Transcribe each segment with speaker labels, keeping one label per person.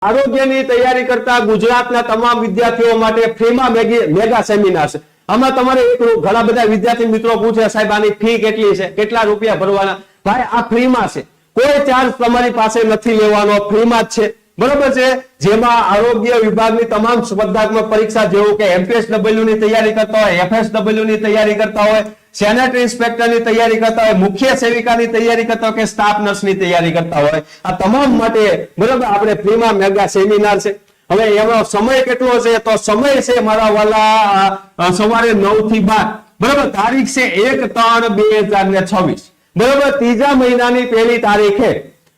Speaker 1: આરોગ્યની તૈયારી કરતા ગુજરાતના તમામ વિદ્યાર્થીઓ માટે ફ્રીમાં મેગા સેમિનાર છે. આમાં તમારે ઘણા બધા વિદ્યાર્થી મિત્રો પૂછે, સાહેબ આની ફી કેટલી છે, કેટલા રૂપિયા ભરવાના? ભાઈ આ ફ્રીમાં છે, કોઈ ચાર્જ તમારી પાસે નથી લેવાનો, ફ્રીમાં જ છે, બરોબર છે. જેમાં આરોગ્ય વિભાગની તમામ સ્પર્ધાત્મક પરીક્ષા જેવું કે MPSW ની તૈયારી કરતા હોય, FSW ની તૈયારી કરતા હોય, સેનેટરી ઇન્સ્પેક્ટરની તૈયારી કરતા હોય, મુખ્ય સેવિકાની તૈયારી કરતા હોય કે સ્ટાફ નર્સની તૈયારી કરતા હોય, આ તમામ માટે બરોબર આપણે ફ્રીમાં મેગા સેમિનાર છે. હવે એનો સમય કેટલો છે? તો સમય છે મારા વાલા સવારે 9 થી 12, બરોબર. તારીખ છે 1/3/2026, બરોબર. ત્રીજા મહિનાની પહેલી તારીખે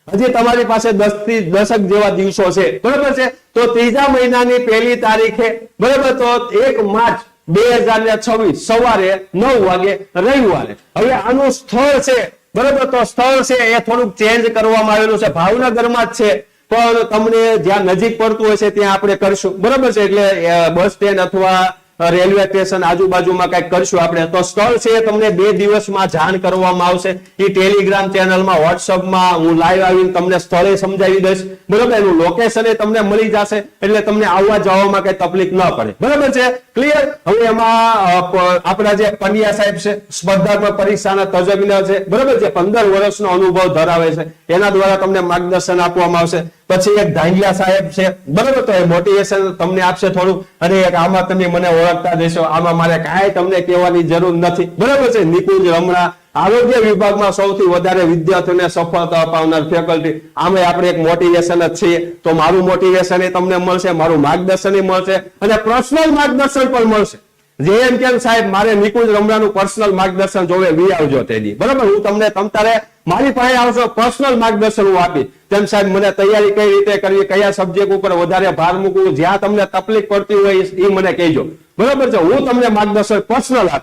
Speaker 1: હજી તમારી પાસે 10 જેવા દિવસો છે, બરોબર છે. તો ત્રીજા મહિનાની પહેલી તારીખે, બરોબર, તો 1 માર્ચ 2026 સવારે 9 વાગે રવિવારે. હવે આનું સ્થળ છે, બરોબર, તો સ્થળ છે એ થોડુંક ચેન્જ કરવામાં આવેલું છે, ભાવનગરમાં જ છે, પણ તમને જ્યાં નજીક પડતું હોય છે ત્યાં આપણે કરશું, બરોબર છે. એટલે બસ સ્ટેન્ડ અથવા રેલવે સ્ટેશન આજુબાજુમાં કઈક કરશું આપણે. તો સ્થળ છે તમને 2 દિવસમાં જાણ કરવામાં આવશે. એ ટેલિગ્રામ ચેનલમાં, વોટ્સઅપમાં હું લાઈવ આવીને તમને સ્થળે સમજાવી દઈશ, બરોબર. એનું લોકેશન એ તમને મળી જશે, એટલે તમને આવવા જવામાં કઈ તકલીફ ન પડે, બરોબર છે. ક્લિયર? હવે એમાં આપણા જે પંડ્યા સાહેબ છે, સ્પર્ધાત્મક પરીક્ષાના તજજ્ઞ છે, બરોબર છે, 15 વર્ષનો અનુભવ ધરાવે છે, એના દ્વારા તમને માર્ગદર્શન આપવામાં આવશે. પછી એક ધાંગિયા સાહેબ છે, બરોબર, તો એ મોટિવેશન તમને આપશે થોડું. અને એક આમાં તમે મને ઓળખતા દેશો, આમાં મારે કાંઈ તમને કહેવાની જરૂર નથી, બરોબર છે. નિકુંજ રમણા, આરોગ્ય વિભાગમાં સૌથી વધારે વિદ્યાર્થીઓને સફળતા અપાવનાર ફેકલ્ટી. આમાં આપણે એક મોટિવેશન જ છીએ, તો મારું મોટિવેશન એ તમને મળશે, મારું માર્ગદર્શન એ મળશે, અને પર્સનલ માર્ગદર્શન પણ મળશે. જે એમ કેમ સાહેબ મારે નિકુંજ રમણાનું પર્સનલ માર્ગદર્શન જોવે, વી આવજો તેની, બરોબર. હું તમને તમતારે મારી પાસે આવશો, પર્સનલ માર્ગદર્શન હું આપી. તેમ સાહેબ મને તૈયારી કઈ રીતે કરવી, કયા સબ્જેક્ટ ઉપર વધારે ભાર મૂકવું, જ્યાં તમને તકલીફ પડતી હોય એ મને કહેજો, બરોબર છે. હું તમને માર્ગદર્શન પર્સનલ આપીશ.